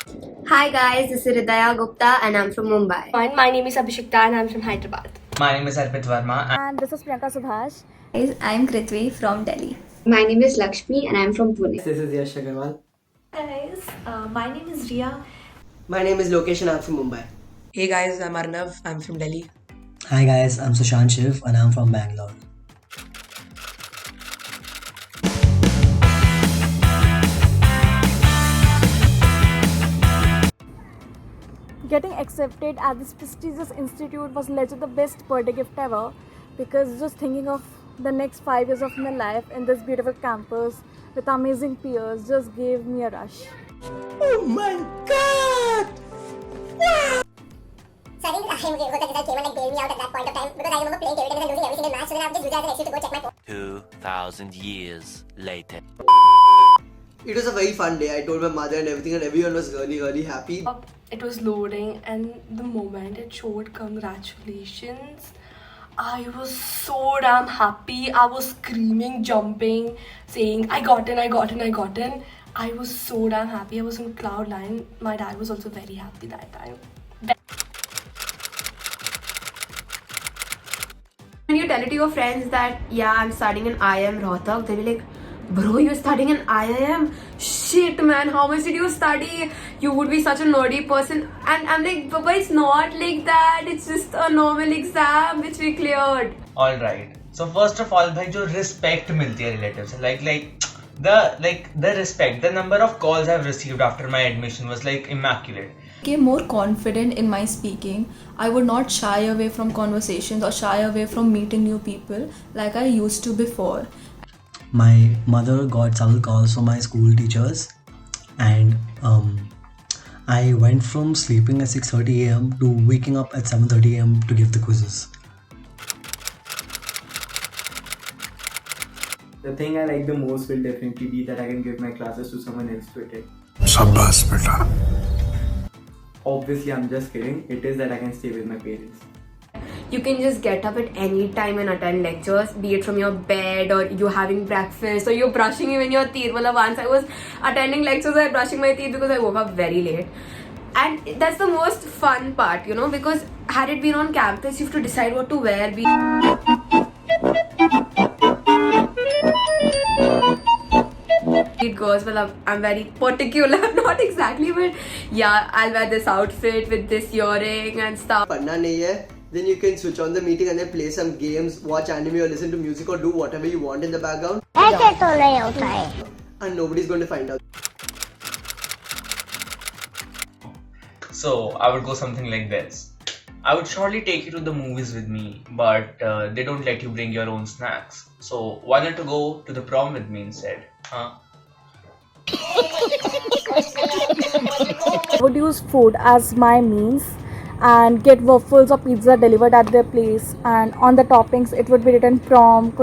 Hi guys, this is Ridaya Gupta and I'm from Mumbai. Fine, my name is Abhishekta and I'm from Hyderabad. My name is Arpit Verma. And this is Priyanka Subhash. Guys, I'm Kritvi from Delhi. My name is Lakshmi and I'm from Pune. This is Yash Agarwal. Guys, my name is Ria. My name is Lokesh and I'm from Mumbai. Hey guys, I'm Arnav. I'm from Delhi. Hi guys, I'm Sushant Shiv and I'm from Bangalore. Getting accepted at this prestigious institute was legit the best birthday gift ever, because just thinking of the next 5 years of my life in this beautiful campus with amazing peers just gave me a rush. Oh my god! So I think good that result came and bailed me out at that point of time, because I remember playing table tennis and losing every single match, so then I would just use that as an excuse to go check my phone. 2,000 years later. It was a very fun day. I told my mother and everything, and everyone was really happy. It was loading, and the moment it showed congratulations, I was so damn happy. I was screaming, jumping, saying I got in. I was so damn happy. I was on cloud nine. My dad was also very happy that time. When you tell it to your friends that, yeah, I'm studying in IIM Rohtak, they'll be like, bro, you're studying in IIM? Shit, man, how much did you study? You would be such a nerdy person. And I'm like, Papa, it's not like that. It's just a normal exam which we cleared. Alright. So first of all, bhai, jo respect milti hai relatives se. The respect, the number of calls I've received after my admission was like immaculate. Became more confident in my speaking. I would not shy away from conversations or shy away from meeting new people like I used to before. My mother got several calls from my school teachers, and I went from sleeping at 6:30 a.m. to waking up at 7:30 a.m. to give the quizzes. The thing I like the most will definitely be that I can give my classes to someone else to attend. Shabash beta. Obviously, I'm just kidding. It is that I can stay with my parents. You can just get up at any time and attend lectures, be it from your bed or you're having breakfast or you're brushing even your teeth. Well, once I was attending lectures, I was brushing my teeth because I woke up very late. And that's the most fun part, because had it been on campus, you have to decide what to wear. Girls, well, I'm very particular, not exactly, but yeah, I'll wear this outfit with this earring and stuff. Padna nahi hai, then you can switch on the meeting and then play some games, watch anime or listen to music or do whatever you want in the background. And nobody's going to find out. So I would go something like this. I would surely take you to the movies with me, but they don't let you bring your own snacks. So why not to go to the prom with me instead? Huh? I would use food as my means and get waffles or pizza delivered at their place, and on the toppings it would be written prom ?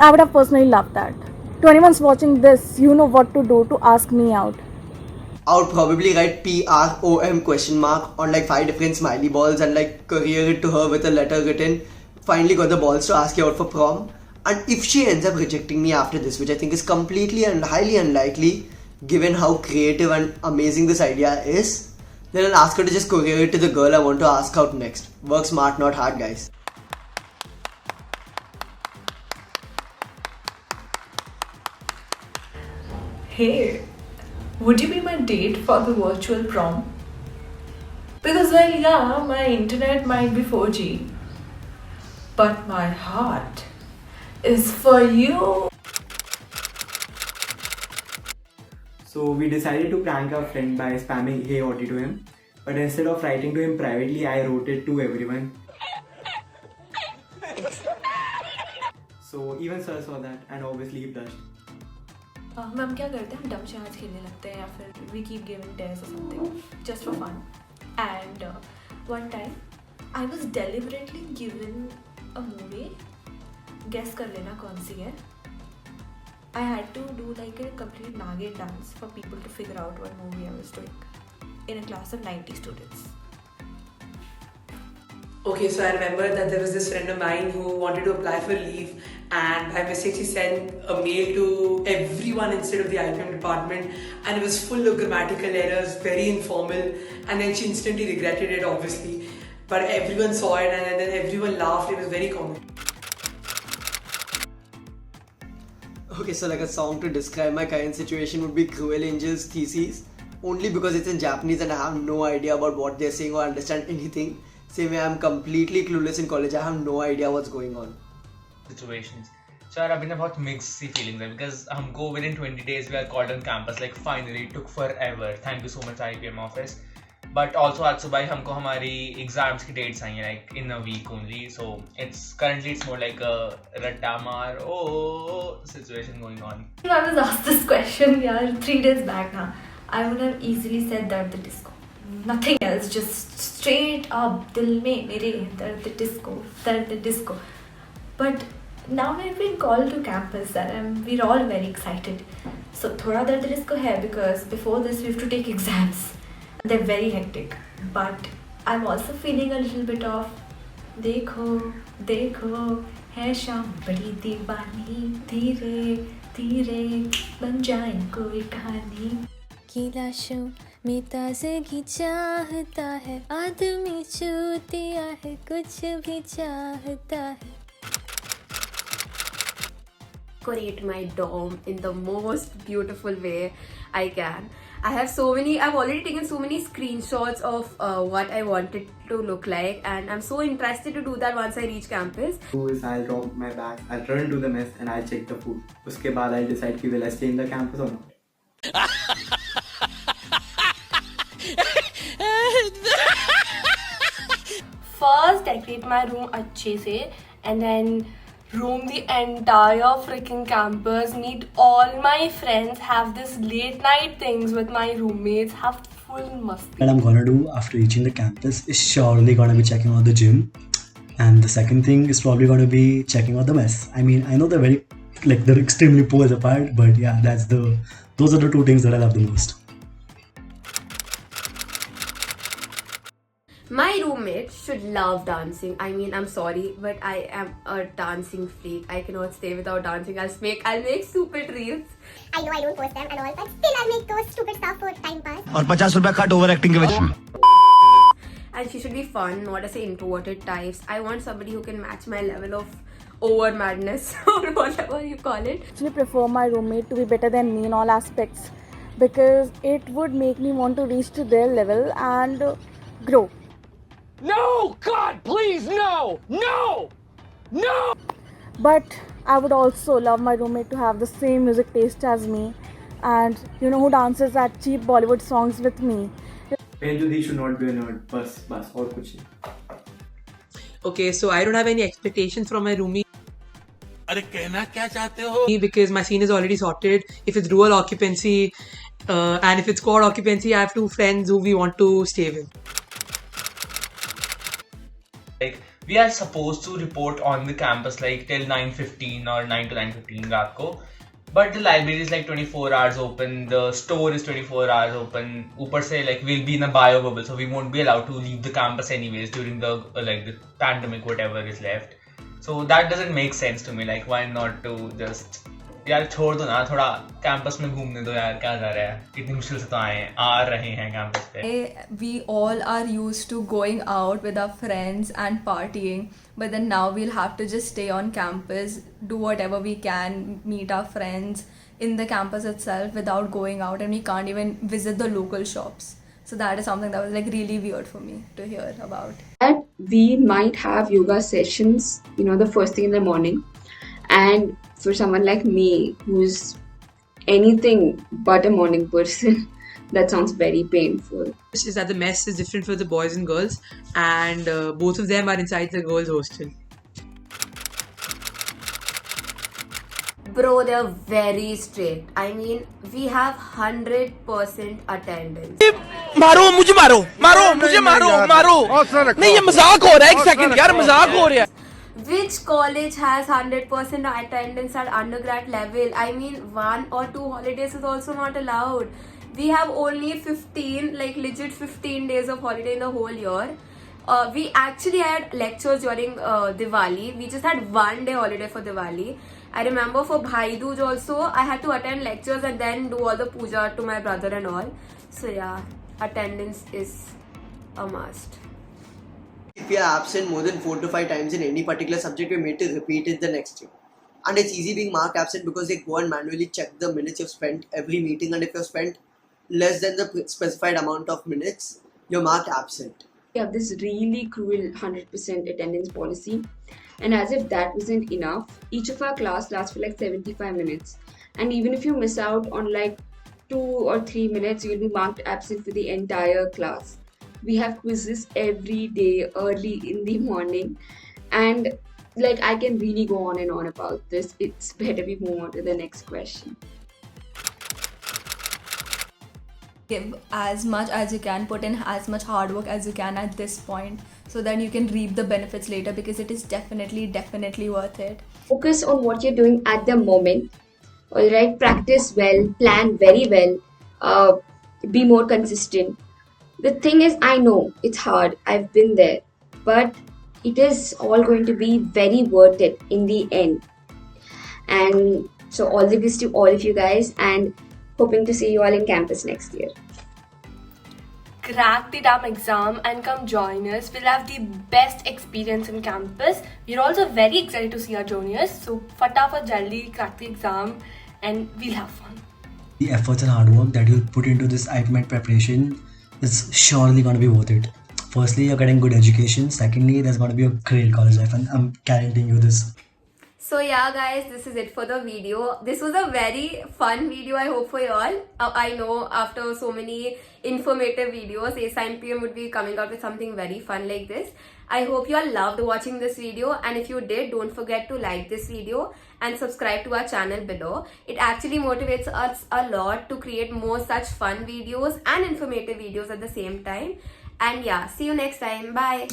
I would have personally loved that. To anyone's watching this, you know what to do to ask me out. I would probably write PROM ? On like 5 different smiley balls and like courier it to her with a letter written, finally got the balls to ask you out for prom. And if she ends up rejecting me after this, which I think is completely and highly unlikely given how creative and amazing this idea is, then I'll ask her to just courier it to the girl I want to ask out next. Work smart, not hard, guys. Hey, would you be my date for the virtual prom? Because, well, yeah, my internet might be 4G, but my heart is for you. So we decided to prank our friend by spamming Hey Audie to him. But instead of writing to him privately, I wrote it to everyone. So even sir saw that and obviously he blushed. हम क्या करते हैं, हम डम charge खेलने लगते हैं या फिर we keep giving tests or something just for fun. And one time I was deliberately given a movie. Guess कर लेना कौन सी है. I had to do like a complete Nagin dance for people to figure out what movie I was doing in a class of 90 students. Okay, so I remember that there was this friend of mine who wanted to apply for leave and I mistakenly sent a mail to everyone instead of the IPM department, and it was full of grammatical errors, very informal, and then she instantly regretted it, obviously. But everyone saw it, and then everyone laughed. It was very comical. Okay, so like a song to describe my current situation would be Cruel Angel's Thesis, only because it's in Japanese and I have no idea about what they're saying or understand anything. Same way I'm completely clueless in college, I have no idea what's going on. Situations. So यार अभी ना बहुत mixed सी feelings है because हमको within 20 days we are called on campus, like finally it took forever. Thank you so much IPM office. But also आज सुबह हमको हमारी exams की dates आई हैं, like in a week only. So it's more like a ratamar situation going on. I was asked this question 3 days back now. I would have easily said that the disco. Nothing else, just straight up dil mein mere dard disco. But now we've been called to campus and we're all very excited. So thoda dard disco hai because before this we have to take exams. They're very hectic. But I'm also feeling a little bit of देखो है शाम बड़ी दीवानी धीरे धीरे बन जाए कोई कहानी की लाशों में ताज़गी चाहता है आदमी चूतिया है कुछ भी चाहता है Decorate my dorm in the most beautiful way I can. I've already taken so many screenshots of what I want it to look like, and I'm so interested to do that once I reach campus. I'll drop my bag, I'll run to the mess and I'll check the food. Uske baad I'll decide ki will I stay in the campus or not. First, decorate my room अच्छे से, and then roam the entire freaking campus, meet all my friends, have this late night things with my roommates, have full masti. What I'm gonna do after reaching the campus is surely gonna be checking out the gym, and the second thing is probably gonna be checking out the mess. I mean, I know they're extremely poles apart, but yeah, those are the two things that I love the most. My roommate should love dancing. I mean, I'm sorry, but I am a dancing freak. I cannot stay without dancing. I'll make stupid reels. I know I don't post them and all, but still I'll make those stupid stuff for time pass. और 50 रुपया cut over acting के वजह से. And she should be fun, not as introverted types. I want somebody who can match my level of over madness or whatever you call it. I actually prefer my roommate to be better than me in all aspects because it would make me want to reach to their level and grow. No! God, please, no! No! No! But I would also love my roommate to have the same music taste as me and who dances at cheap Bollywood songs with me. Benjudi should not be a nerd. Bas, aur kuch nahi. Okay, so I don't have any expectations from my roomie. अरे कहना क्या चाहते हो? Because my scene is already sorted. If it's dual occupancy and if it's quad occupancy, I have 2 friends who we want to stay with. Like we are supposed to report on the campus like till 9:15 or 9 to 9:15 रात को, but the library is like 24 hours open, the store is 24 hours open. ऊपर से like we'll be in a bio bubble, so we won't be allowed to leave the campus anyways during the the pandemic, whatever is left. So that doesn't make sense to me. Like why not to just यार छोड़ दो ना, थोड़ा campus में घूमने दो यार, क्या जा रहा है, इतनी मुश्किल से तो आ रहे हैं कैंपस पे. We all are used to going out with our friends and partying, but then now we'll have to just stay on campus, do whatever we can, meet our friends in the campus itself without going out, and we can't even visit the local shops. So that is something that was like really weird for me to hear about. That we might have yoga sessions, the first thing in the morning, and for someone like me who's anything but a morning person, that sounds very painful. Is that the mess is different for the boys and girls, and both of them are inside the girls' hostel. Bro, they're very strict. I mean, we have 100% attendance. मारो मुझे मारो नहीं, ये मजाक हो रहा है. एक सेकंड यार, मजाक हो रहा है. Which college has 100% attendance at undergrad level? I mean, 1 or 2 holidays is also not allowed. We have only 15, like legit 15 days of holiday in the whole year. We actually had lectures during Diwali. We just had 1 day holiday for Diwali. I remember for Bhai Dooj also, I had to attend lectures and then do all the puja to my brother and all. So yeah, attendance is a must. If you are absent more than 4 to 5 times in any particular subject, you're made to repeat it the next year. And it's easy being marked absent because they go and manually check the minutes you've spent every meeting, and if you've spent less than the specified amount of minutes, you're marked absent. We have this really cruel 100% attendance policy, and as if that wasn't enough, each of our class lasts for like 75 minutes, and even if you miss out on like 2 or 3 minutes, you'll be marked absent for the entire class. We have quizzes every day early in the morning, and like I can really go on and on about this. It's better we move on to the next question. Give as much as you can, put in as much hard work as you can at this point, so that you can reap the benefits later, because it is definitely worth it. Focus on what you're doing at the moment. Alright, practice well, plan very well, be more consistent. The thing is, I know it's hard, I've been there, but it is all going to be very worth it in the end. And so all the best to all of you guys, and hoping to see you all in campus next year. Crack the damn exam and come join us. We'll have the best experience in campus. We're also very excited to see our juniors. So fatafat jaldi crack the exam and we'll have fun. The efforts and hard work that you'll put into this IPMET preparation is surely going to be worth it. Firstly, you're getting good education. Secondly, there's going to be a great college life, and I'm guaranteeing you this. So yeah guys, this is it for the video. This was a very fun video, I hope, for you all. I know after so many informative videos, A9PM would be coming out with something very fun like this. I hope you all loved watching this video, and if you did, don't forget to like this video and subscribe to our channel below. It actually motivates us a lot to create more such fun videos and informative videos at the same time. And yeah, see you next time. Bye.